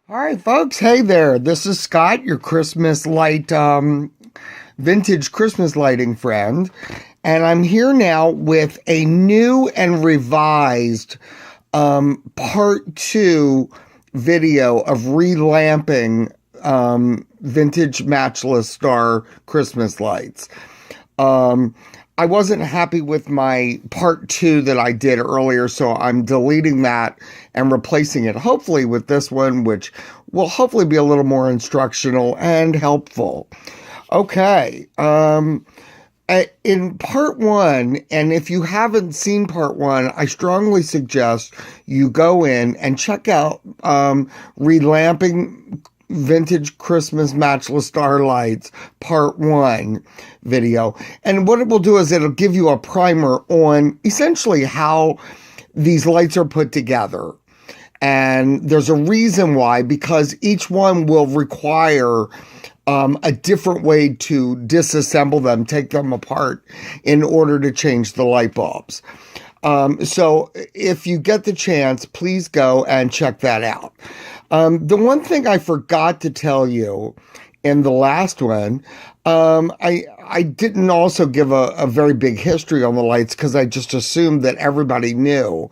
All right, folks. Hey there. This is Scott, your Christmas light, vintage Christmas lighting friend. And I'm here now with a new and revised part two video of relamping vintage Matchless star Christmas lights. I wasn't happy with my part two that I did earlier, so I'm deleting that and replacing it hopefully with this one, which will hopefully be a little more instructional and helpful. Okay. In part one, and if you haven't seen part one, I strongly suggest you go in and check out Relamping Vintage Christmas Matchless Starlights Part 1 video. And what it will do is it'll give you a primer on essentially how these lights are put together. And there's a reason why, because each one will require a different way to disassemble them, take them apart in order to change the light bulbs. So if you get the chance, please go and check that out. The one thing I forgot to tell you in the last one, I didn't also give a very big history on the lights because I just assumed that everybody knew.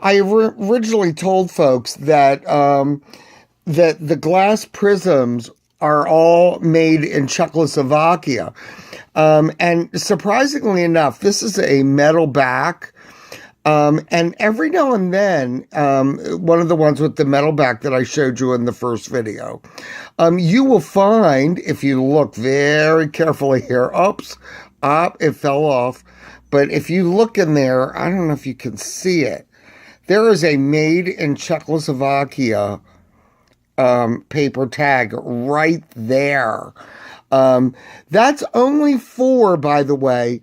I originally told folks that that the glass prisms are all made in Czechoslovakia. And surprisingly enough, this is a metal back. And every now and then, one of the ones with the metal back that I showed you in the first video, you will find, if you look very carefully here, it fell off. But if you look in there, I don't know if you can see it. There is a made in Czechoslovakia paper tag right there. That's only for, by the way,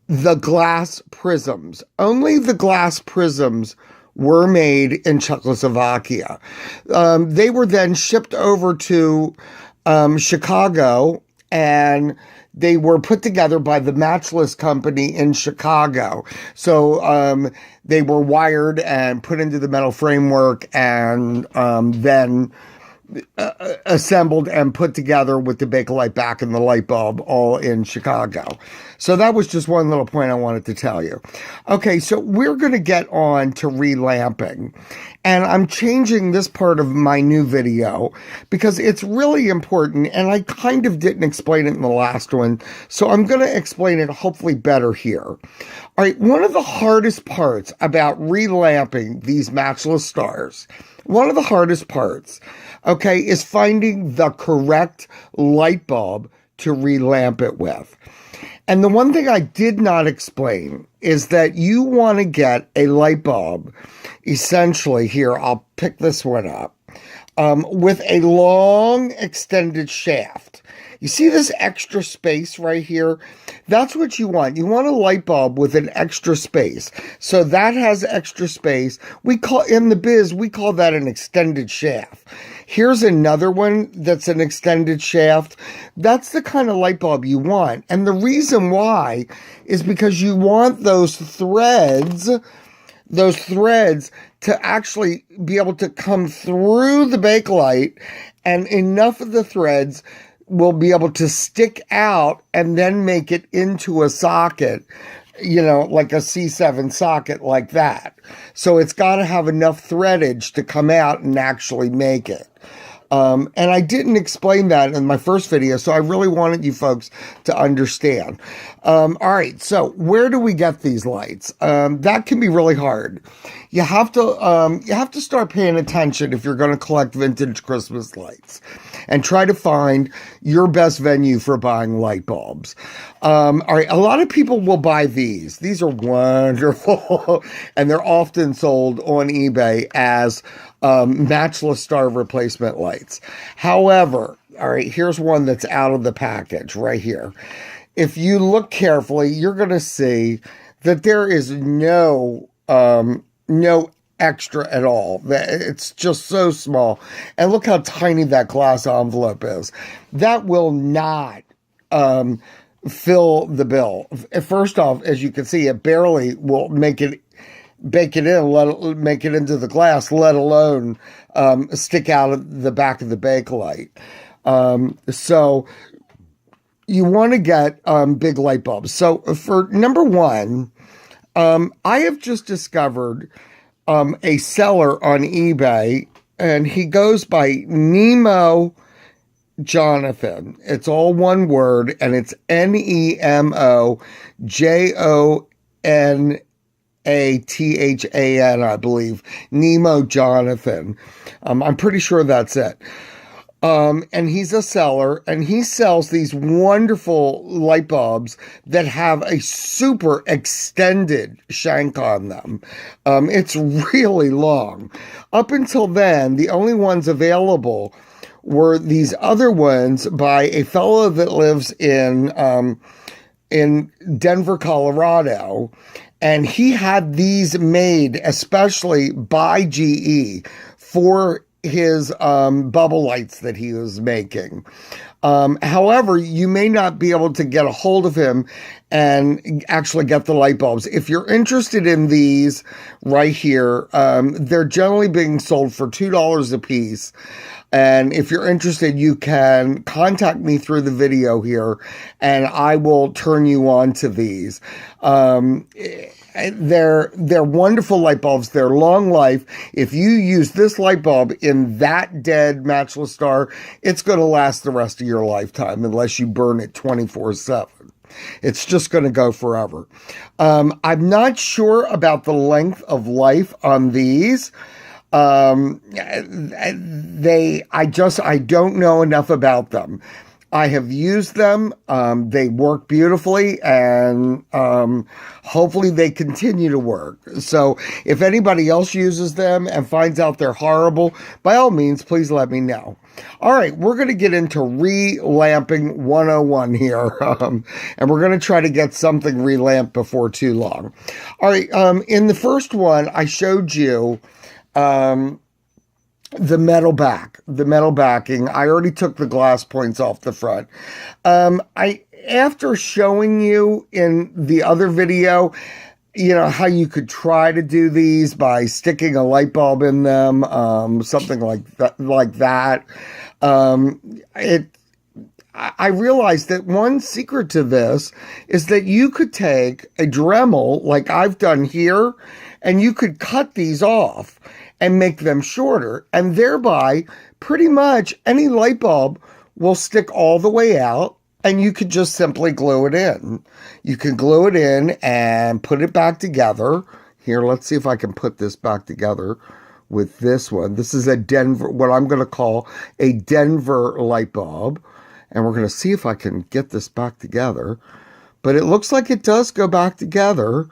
the glass prisms. Only the glass prisms were made in Czechoslovakia. They were then shipped over to Chicago, and they were put together by the Matchless company in Chicago. So they were wired and put into the metal framework and then assembled and put together with the Bakelite back and the light bulb all in Chicago. So that was just one little point I wanted to tell you. Okay, so we're going to get on to relamping. And I'm changing this part of my new video because it's really important, and I kind of didn't explain it in the last one, so I'm going to explain it hopefully better here. All right, one of the hardest parts about relamping these Matchless stars, one of the hardest parts, okay, is finding the correct light bulb to relamp it with. And the one thing I did not explain is that you want to get a light bulb, essentially, here, I'll pick this one up, with a long extended shaft. You see this extra space right here? That's what you want. You want a light bulb with an extra space. So that has extra space. In the biz, we call that an extended shaft. Here's another one that's an extended shaft. That's the kind of light bulb you want. And the reason why is because you want those threads to actually be able to come through the Bakelite, and enough of the threads will be able to stick out and then make it into a socket, like a C7 socket like that. So it's got to have enough threadage to come out and actually make it. And I didn't explain that in my first video, so I really wanted you folks to understand. All right, so where do we get these lights? That can be really hard. You have to start paying attention if you're going to collect vintage Christmas lights, and try to find your best venue for buying light bulbs. All right, a lot of people will buy these. These are wonderful, and they're often sold on eBay as Matchless star replacement lights. However, all right, here's one that's out of the package right here. If you look carefully, you're going to see that there is no extra at all. It's just so small. And look how tiny that glass envelope is. That will not fill the bill. First off, as you can see, it barely will make it bake it in, make it into the glass, let alone stick out of the back of the Bakelite. So you want to get big light bulbs. So for number one, I have just discovered a seller on eBay, and he goes by Nemo Jonathan. It's all one word, and it's NEMOJONATHAN, I believe. Nemo Jonathan. I'm pretty sure that's it. And he's a seller, and he sells these wonderful light bulbs that have a super extended shank on them. It's really long. Up until then, the only ones available were these other ones by a fellow that lives in Denver, Colorado. And he had these made especially by GE for his bubble lights that he was making. However, you may not be able to get a hold of him and actually get the light bulbs. If you're interested in these right here, they're generally being sold for $2 a piece. And if you're interested, you can contact me through the video here, and I will turn you on to these. They're wonderful light bulbs. They're long life. If you use this light bulb in that dead matchless star, it's going to last the rest of your lifetime unless you burn it 24/7. It's just going to go forever. I'm not sure about the length of life on these. I don't know enough about them. I have used them. They work beautifully, and hopefully they continue to work. So if anybody else uses them and finds out they're horrible, by all means, please let me know. All right, we're going to get into relamping 101 here, and we're going to try to get something relamped before too long. All right, in the first one, I showed you the metal backing. I already took the glass points off the front. After showing you in the other video, how you could try to do these by sticking a light bulb in them, something like that. I realized that one secret to this is that you could take a Dremel like I've done here, and you could cut these off and make them shorter, and thereby pretty much any light bulb will stick all the way out, and you could just simply glue it in. You can glue it in and put it back together. Here, let's see if I can put this back together with this one. This is a Denver, what I'm going to call a Denver light bulb, and we're going to see if I can get this back together. But it looks like it does go back together.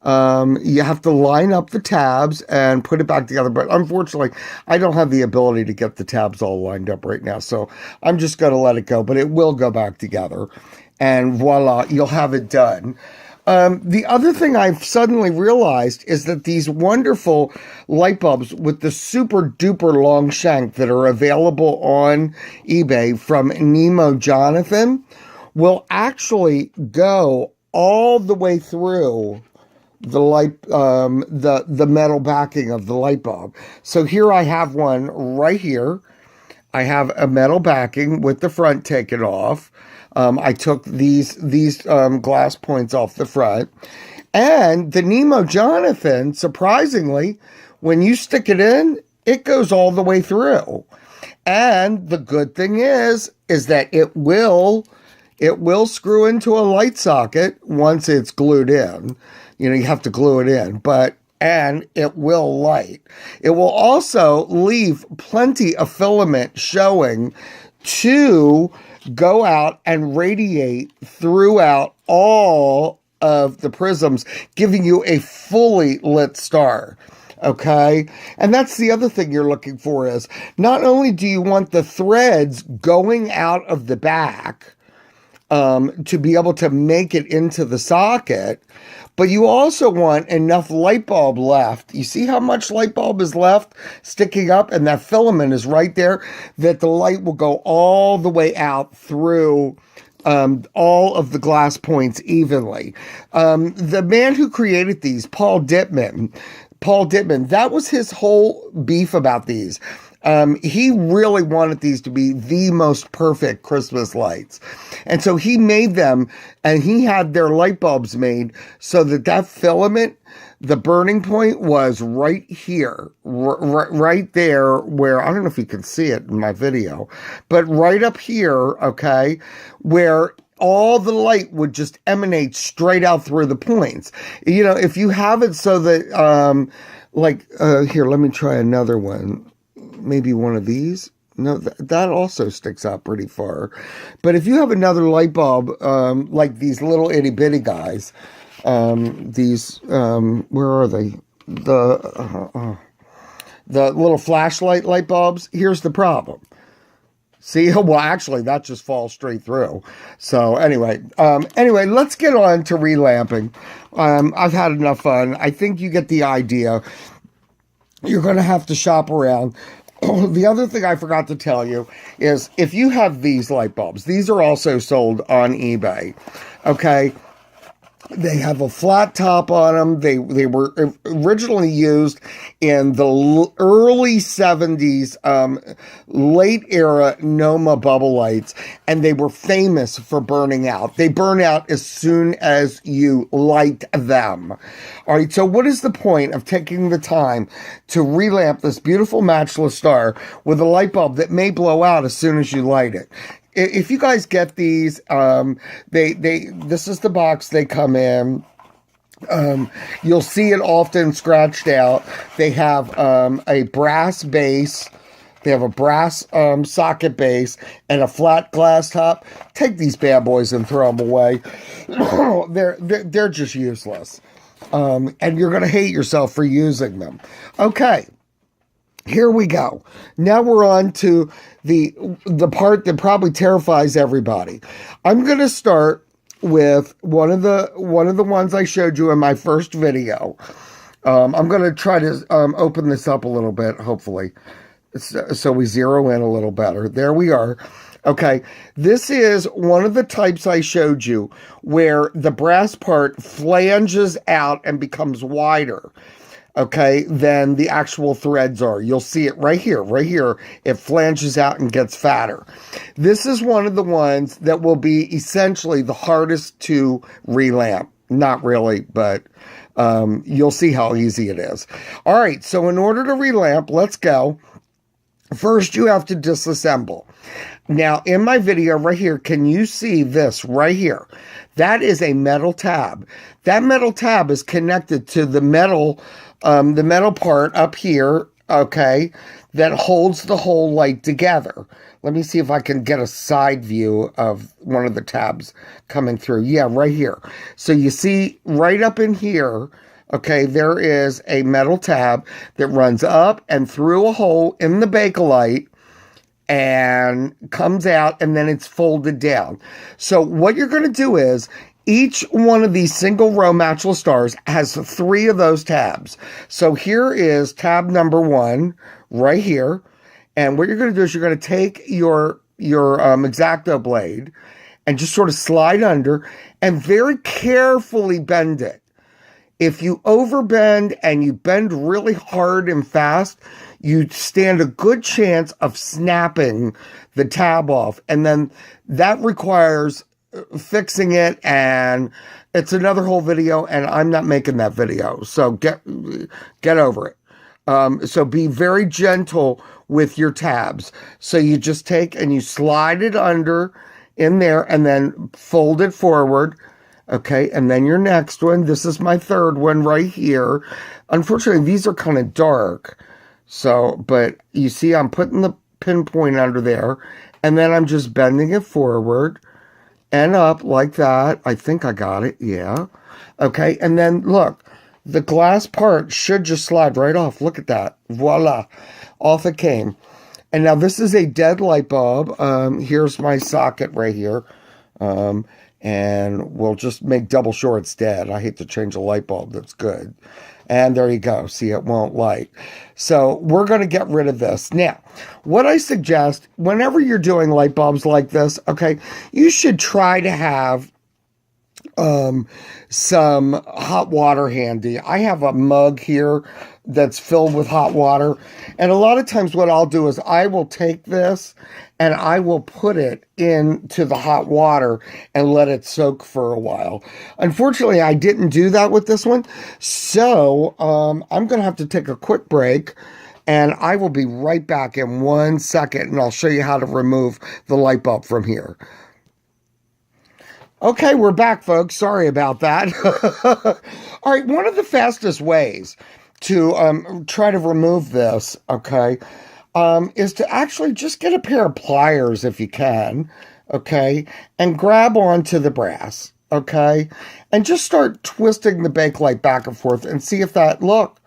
You have to line up the tabs and put it back together. But unfortunately, I don't have the ability to get the tabs all lined up right now. So I'm just going to let it go. But it will go back together. And voila, you'll have it done. The other thing I've suddenly realized is that these wonderful light bulbs with the super duper long shank that are available on eBay from Nemo Jonathan will actually go all the way through the light, the metal backing of the light bulb. So here I have one right here. I have a metal backing with the front taken off. I took these glass points off the front, and the Nemo Jonathan, surprisingly, when you stick it in, it goes all the way through. And the good thing is that it will screw into a light socket once it's glued in. You have to glue it in, and it will light. It will also leave plenty of filament showing to go out and radiate throughout all of the prisms, giving you a fully lit star. Okay. And that's the other thing you're looking for is not only do you want the threads going out of the back, to be able to make it into the socket, but you also want enough light bulb left. You see how much light bulb is left sticking up, and that filament is right there, that the light will go all the way out through all of the glass points evenly. The man who created these, Paul Dittman, that was his whole beef about these. He really wanted these to be the most perfect Christmas lights. And so he made them, and he had their light bulbs made so that filament, the burning point, was right here, right there where, I don't know if you can see it in my video, but right up here, okay, where all the light would just emanate straight out through the points. You know, if you have it so that, here, let me try another one. Maybe one of these. No, that also sticks out pretty far. But if you have another light bulb, like these little itty bitty guys, where are they? The little flashlight light bulbs. Here's the problem. See, well, actually, that just falls straight through. So anyway, let's get on to relamping. I've had enough fun. I think you get the idea. You're going to have to shop around. The other thing I forgot to tell you is if you have these light bulbs, these are also sold on eBay. Okay. They have a flat top on them. They were originally used in the early 70s, late era Noma bubble lights, and they were famous for burning out. They burn out as soon as you light them. All right, so what is the point of taking the time to relamp this beautiful matchless star with a light bulb that may blow out as soon as you light it? If you guys get these, this is the box they come in. You'll see it often scratched out. They have a brass base. They have a brass socket base and a flat glass top. Take these bad boys and throw them away. They're just useless. And you're going to hate yourself for using them. Okay. Here we go. Now we're on to the part that probably terrifies everybody. I'm going to start with one of the ones I showed you in my first video. I'm going to try to open this up a little bit, hopefully, so we zero in a little better. There we are. Okay, this is one of the types I showed you where the brass part flanges out and becomes wider. Okay, then the actual threads are. You'll see it right here. It flanges out and gets fatter. This is one of the ones that will be essentially the hardest to relamp. Not really, but you'll see how easy it is. All right, so in order to relamp, let's go. First, you have to disassemble. Now, in my video right here, can you see this right here? That is a metal tab. That metal tab is connected to the metal part up here, okay, that holds the whole light together. Let me see if I can get a side view of one of the tabs coming through. Yeah, right here. So you see right up in here, okay, there is a metal tab that runs up and through a hole in the Bakelite and comes out, and then it's folded down. So what you're going to do is each one of these single row matchless stars has 3 of those tabs. So here is tab number 1 right here. And what you're going to do is you're going to take your X-Acto blade and just sort of slide under and very carefully bend it. If you overbend and you bend really hard and fast, you stand a good chance of snapping the tab off. And then that requires fixing it, and it's another whole video, and I'm not making that video. So get over it. So be very gentle with your tabs. So you just take and you slide it under in there and then fold it forward. Okay, and then your next one. This is my third one right here. Unfortunately, these are kind of dark. So, but you see I'm putting the pinpoint under there, and then I'm just bending it forward and up like that. I think I got it. Yeah. Okay, and then look, the glass part should just slide right off. Look at that. Voila. Off it came. And now this is a dead light bulb. Here's my socket right here. And we'll just make double sure it's dead. I hate to change a light bulb that's good. And there you go. See, it won't light. So we're going to get rid of this. Now, what I suggest, whenever you're doing light bulbs like this, okay, you should try to have some hot water handy. I have a mug here that's filled with hot water. And a lot of times what I'll do is I will take this and I will put it into the hot water and let it soak for a while. Unfortunately, I didn't do that with this one. So I'm going to have to take a quick break. And I will be right back in 1 second. And I'll show you how to remove the light bulb from here. Okay, we're back, folks. Sorry about that. All right, one of the fastest ways to try to remove this, okay, is to actually just get a pair of pliers if you can, okay, and grab onto the brass, okay, and just start twisting the bakelite back and forth and see if that, look,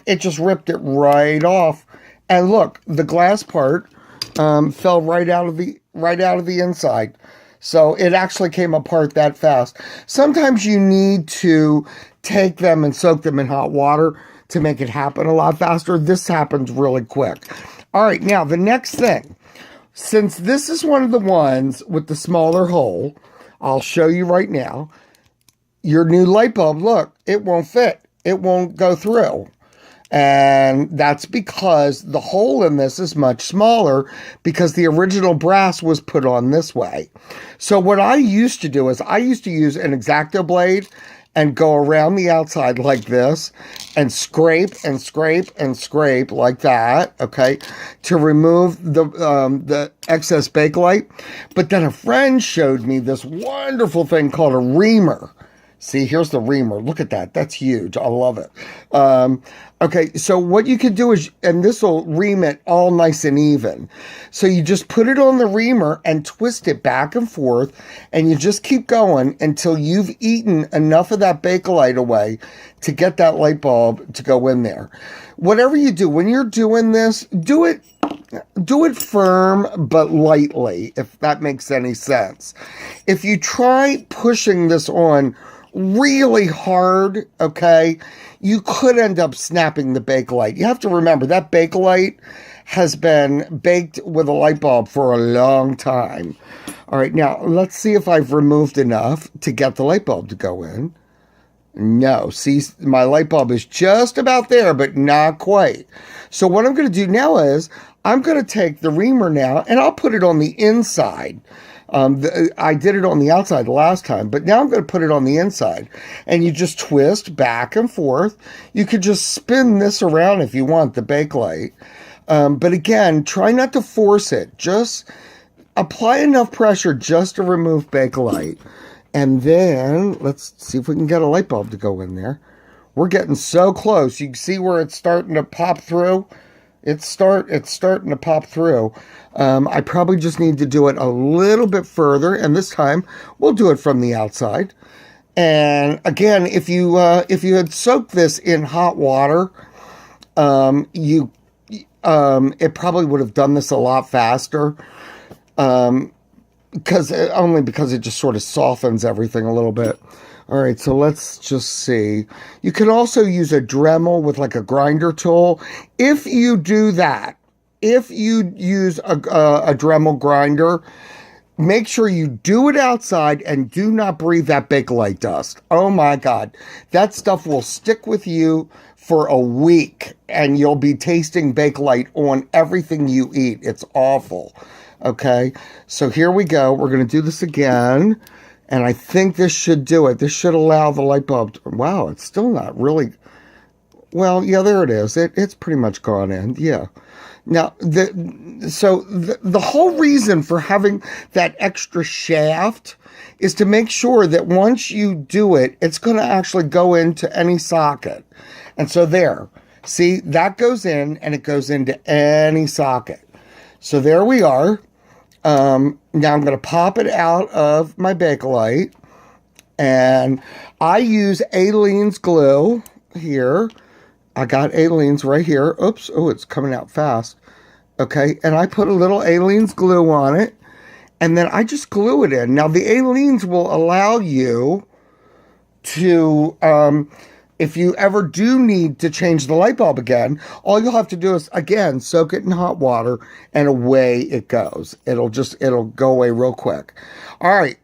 it just ripped it right off. And look, the glass part fell right out of the inside. So it actually came apart that fast. Sometimes you need to take them and soak them in hot water to make it happen a lot faster. This happens really quick. All right, now the next thing. Since this is one of the ones with the smaller hole, I'll show you right now. Your new light bulb, look, it won't fit. It won't go through. And that's because the hole in this is much smaller because the original brass was put on this way. So what I used to do is I used to use an X-Acto blade and go around the outside like this and scrape and scrape and scrape like that, okay, to remove the excess bakelite. But then a friend showed me this wonderful thing called a Reamer. See, here's the Reamer. Look at that. That's huge. I love it. Okay, so what you could do is, and this will ream it all nice and even. So you just put it on the Reamer and twist it back and forth, and you just keep going until you've eaten enough of that bakelite away to get that light bulb to go in there. Whatever you do, when you're doing this, do it firm but lightly, if that makes any sense. If you try pushing this on really hard, okay, you could end up snapping the bakelite. You have to remember that bakelite has been baked with a light bulb for a long time. All right, now let's see if I've removed enough to get the light bulb to go in. No, see, my light bulb is just about there, but not quite. So what I'm going to do now is I'm going to take the Reamer now and I'll put it on the inside. I did it on the outside last time, but now I'm going to put it on the inside. And you just twist back and forth. You could just spin this around if you want, the bakelite. But again, try not to force it. Just apply enough pressure just to remove bakelite. And then let's see if we can get a light bulb to go in there. We're getting so close. You can see where it's starting to pop through. It's starting to pop through. I probably just need to do it a little bit further, and this time we'll do it from the outside. And again, if you had soaked this in hot water, it probably would have done this a lot faster. Because it just sort of softens everything a little bit. All right, so let's just see. You can also use a Dremel with like a grinder tool. If you do that, if you use a Dremel grinder, make sure you do it outside and do not breathe that bakelite dust. Oh my God, that stuff will stick with you for a week and you'll be tasting bakelite on everything you eat. It's awful. Okay, so here we go. We're going to do this again. And I think this should do it. This should allow the light bulb to, wow, it's still not really, well, yeah, there it is. It's pretty much gone in, yeah. Now, the whole reason for having that extra shaft is to make sure that once you do it, it's going to actually go into any socket. And so there, see, that goes in and it goes into any socket. So there we are. Now I'm going to pop it out of my bakelite, and I use Aleene's glue here. I got Aleene's right here. Oops. Oh, it's coming out fast. Okay. And I put a little Aleene's glue on it, and then I just glue it in. Now the Aleene's will allow you to, if you ever do need to change the light bulb again, all you'll have to do is, again, soak it in hot water, and away it goes. It'll go away real quick. All right.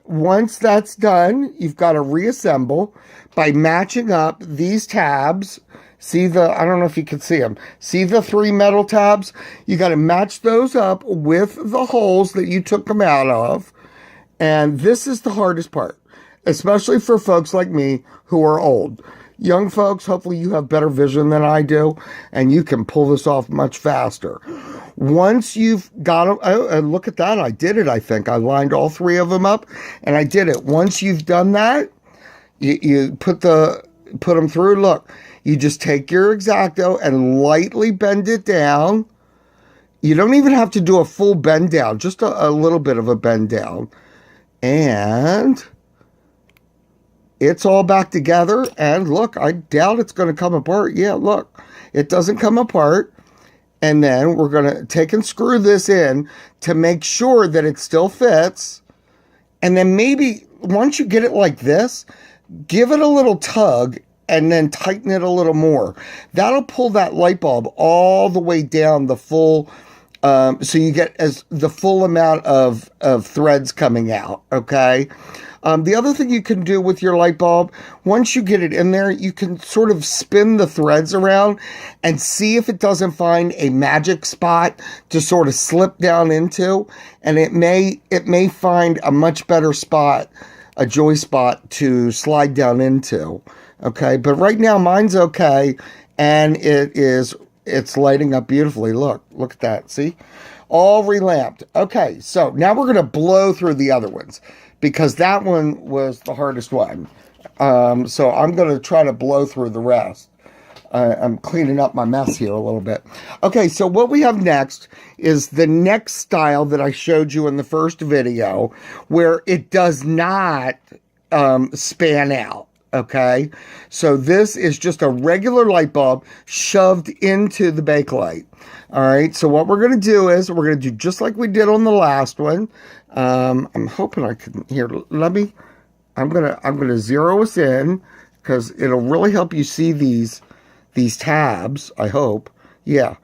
Once that's done, you've got to reassemble by matching up these tabs. See I don't know if you can see them. See the 3 metal tabs? You got to match those up with the holes that you took them out of. And this is the hardest part, especially for folks like me who are old. Young folks, hopefully you have better vision than I do, and you can pull this off much faster. Once you've got them, and look at that, I did it, I think. I lined all 3 of them up, and I did it. Once you've done that, you put them through. Look, you just take your X-Acto and lightly bend it down. You don't even have to do a full bend down, just a little bit of a bend down. And it's all back together. And look, I doubt it's going to come apart. Yeah, look, it doesn't come apart. And then we're going to take and screw this in to make sure that it still fits. And then maybe once you get it like this, give it a little tug and then tighten it a little more. That'll pull that light bulb all the way down the full, so you get the full amount of threads coming out, okay? The other thing you can do with your light bulb, once you get it in there, you can sort of spin the threads around and see if it doesn't find a magic spot to sort of slip down into, and it may find a much better spot, a joy spot to slide down into, okay? But right now mine's okay, and it's lighting up beautifully. Look at that, see? All relamped. Okay, so now we're going to blow through the other ones, because that one was the hardest one. So I'm going to try to blow through the rest. I'm cleaning up my mess here a little bit. Okay, so what we have next is the next style that I showed you in the first video, where it does not span out. Okay, so this is just a regular light bulb shoved into the Bakelite. All right, so what we're going to do is we're going to do just like we did on the last one. I'm hoping I can, here, I'm going to zero us in, because it'll really help you see these tabs, I hope. Yeah,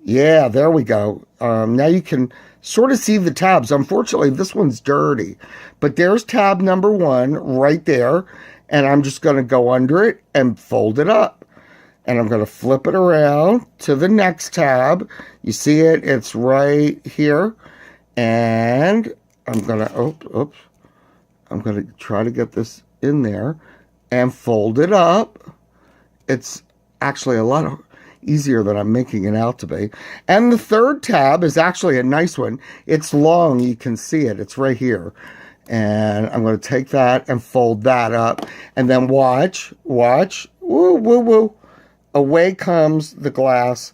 there we go. Now you can sort of see the tabs. Unfortunately, this one's dirty, but there's tab number 1 right there. And I'm just going to go under it and fold it up. And I'm going to flip it around to the next tab. You see it? It's right here. And I'm going to, I'm going to try to get this in there and fold it up. It's actually a lot easier than I'm making it out to be. And the third tab is actually a nice one. It's long. You can see it. It's right here. And I'm going to take that and fold that up. And then watch. Woo, woo, woo. Away comes the glass.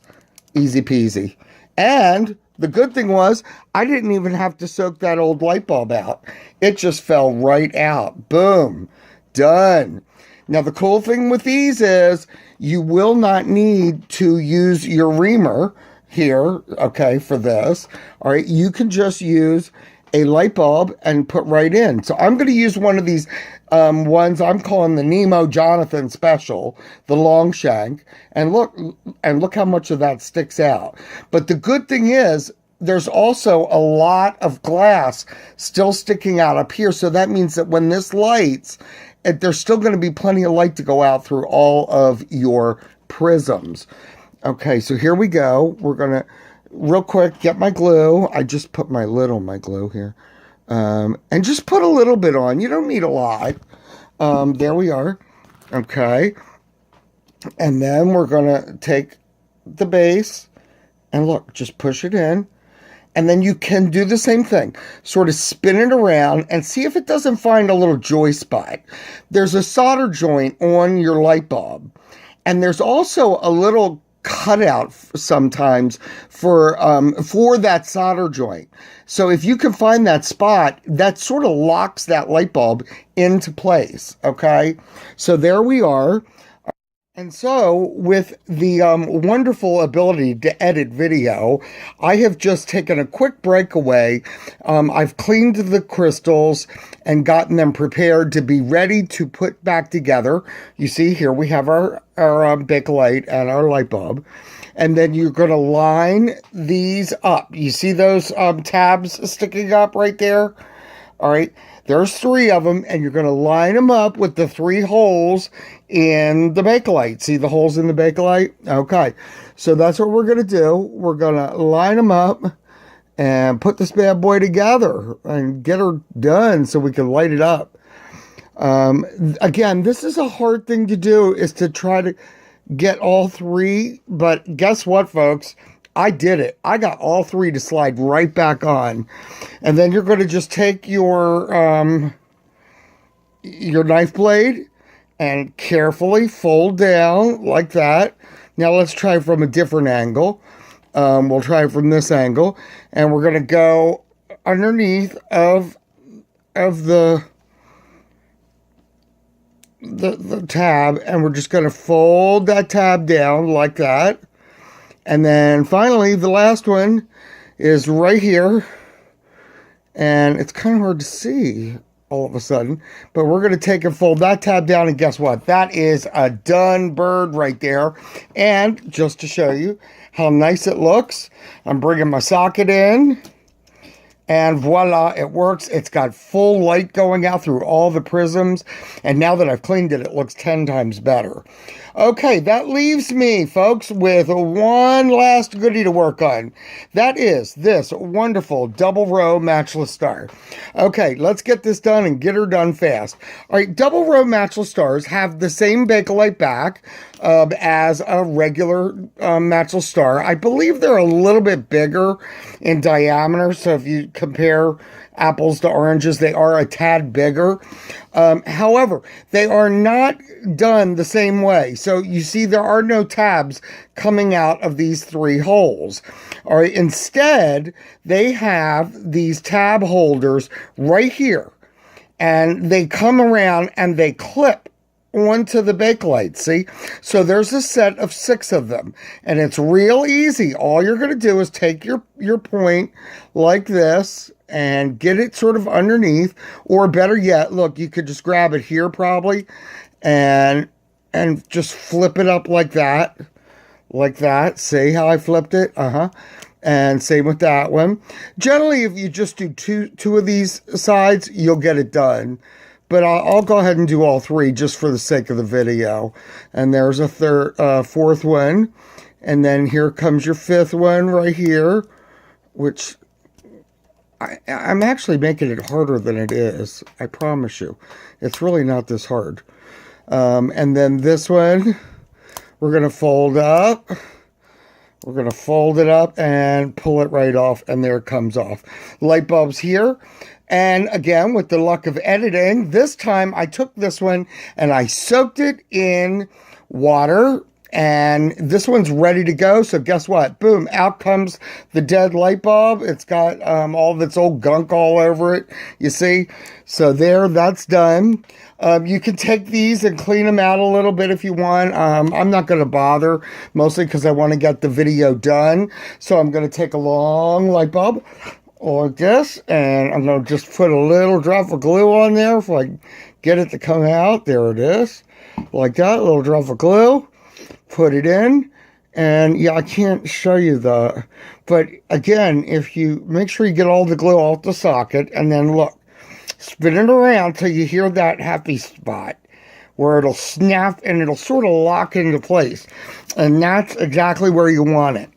Easy peasy. And the good thing was, I didn't even have to soak that old light bulb out. It just fell right out. Boom. Done. Now, the cool thing with these is you will not need to use your Reamer here, okay, for this. All right, you can just use a light bulb and put right in. So I'm going to use one of these ones I'm calling the Nemo Jonathan Special, the long shank, and look how much of that sticks out. But the good thing is there's also a lot of glass still sticking out up here, so that means that when this lights, there's still going to be plenty of light to go out through all of your prisms. Okay, so here we go. We're going to real quick get my glue. I just put my lid on my glue here. And just put a little bit on. You don't need a lot. There we are. Okay. And then we're going to take the base and look, just push it in. And then you can do the same thing. Sort of spin it around and see if it doesn't find a little joy spot. There's a solder joint on your light bulb. And there's also a little cutout sometimes for that solder joint. So if you can find that spot, that sort of locks that light bulb into place, okay? So there we are. And so, with the wonderful ability to edit video, I have just taken a quick breakaway. I've cleaned the crystals and gotten them prepared to be ready to put back together. You see here we have our Bakelite and our light bulb. And then you're going to line these up. You see those tabs sticking up right there? All right. There's 3 of them, and you're going to line them up with the 3 holes in the Bakelite. See the holes in the Bakelite? Okay. So that's what we're going to do. We're going to line them up and put this bad boy together and get her done so we can light it up. Again, this is a hard thing to do, is to try to get all 3. But guess what, folks? I did it. I got all 3 to slide right back on. And then you're going to just take your knife blade and carefully fold down like that. Now let's try from a different angle. We'll try from this angle. And we're going to go underneath of the tab. And we're just going to fold that tab down like that. And then finally, the last one is right here. And it's kind of hard to see all of a sudden. But we're going to take and fold that tab down. And guess what? That is a done bird right there. And just to show you how nice it looks, I'm bringing my socket in. And voila, it works. It's got full light going out through all the prisms. And now that I've cleaned it, it looks 10 times better. Okay, that leaves me, folks, with one last goodie to work on. That is this wonderful double row matchless star. Okay, let's get this done and get her done fast. All right, double row matchless stars have the same Bakelite back as a regular matchless star. I believe they're a little bit bigger in diameter, so if you compare apples to oranges, they are a tad bigger. However, they are not done the same way. So you see there are no tabs coming out of these 3 holes. All right, instead, they have these tab holders right here. And they come around and they clip onto the Bakelite, see? So there's a set of 6 of them. And it's real easy. All you're going to do is take your point like this and get it sort of underneath. Or better yet, look, you could just grab it here probably and just flip it up like that. Like that. See how I flipped it? And same with that one. Generally, if you just do two of these sides, you'll get it done. But I'll go ahead and do all 3 just for the sake of the video. And there's a 4th one. And then here comes your 5th one right here, which I'm actually making it harder than it is. I promise you. It's really not this hard. And then this one, we're going to fold up. We're going to fold it up and pull it right off. And there it comes off. Light bulbs here. And again, with the luck of editing, this time I took this one and I soaked it in water. And this one's ready to go. So guess what? Boom, out comes the dead light bulb. It's got all of its old gunk all over it, you see? So there, that's done. You can take these and clean them out a little bit if you want. I'm not going to bother, mostly because I want to get the video done. So I'm going to take a long light bulb like this, and I'm going to just put a little drop of glue on there if I get it to come out. There it is. Like that, a little drop of glue. Put it in, and yeah, I can't show you but again, if you make sure you get all the glue off the socket, and then look, spin it around till you hear that happy spot where it'll snap and it'll sort of lock into place, and that's exactly where you want it.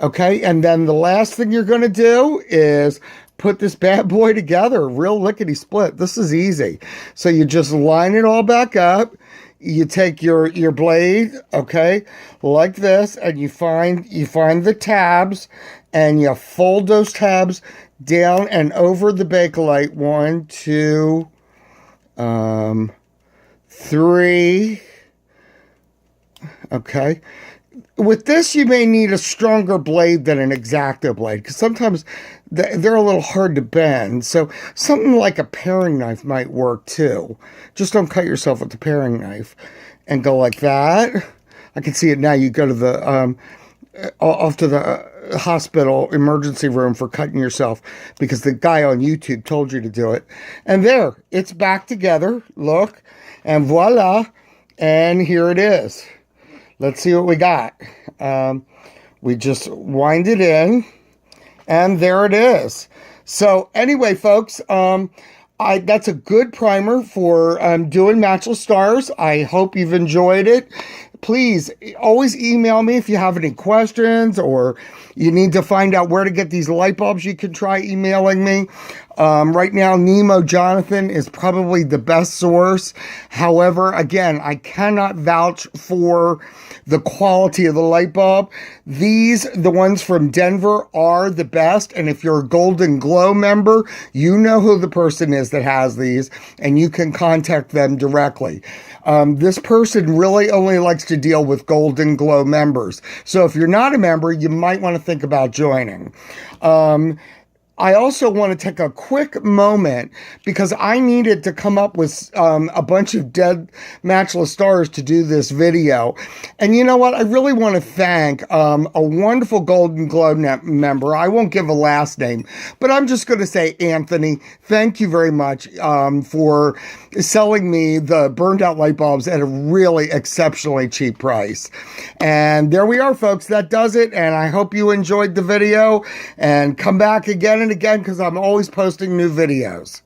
Okay, and then the last thing you're going to do is put this bad boy together, real lickety split. This is easy. So you just line it all back up. You take your blade, okay, like this, and you find the tabs, and you fold those tabs down and over the Bakelite. 1, 2, 3. Okay. With this, you may need a stronger blade than an X-Acto blade, because sometimes they're a little hard to bend. So something like a paring knife might work too. Just don't cut yourself with the paring knife. And go like that. I can see it now. You go to the off to the hospital emergency room for cutting yourself because the guy on YouTube told you to do it. And there, it's back together. Look, and voila, and here it is. Let's see what we got. We just wind it in, and there it is. So anyway, folks, that's a good primer for doing Matchless Stars. I hope you've enjoyed it. Please always email me if you have any questions or you need to find out where to get these light bulbs. You can try emailing me. Right now, Nemo Jonathan is probably the best source. However, again, I cannot vouch for the quality of the light bulb. The ones from Denver, are the best. And if you're a Golden Glow member, you know who the person is that has these, and you can contact them directly. This person really only likes to deal with Golden Glow members. So if you're not a member, you might want to think about joining. I also want to take a quick moment because I needed to come up with a bunch of dead Matchless Stars to do this video. And you know what? I really want to thank a wonderful Golden Glow member. I won't give a last name, but I'm just going to say, Anthony, thank you very much for selling me the burned out light bulbs at a really exceptionally cheap price. And there we are, folks. That does it. And I hope you enjoyed the video and come back again and again because I'm always posting new videos.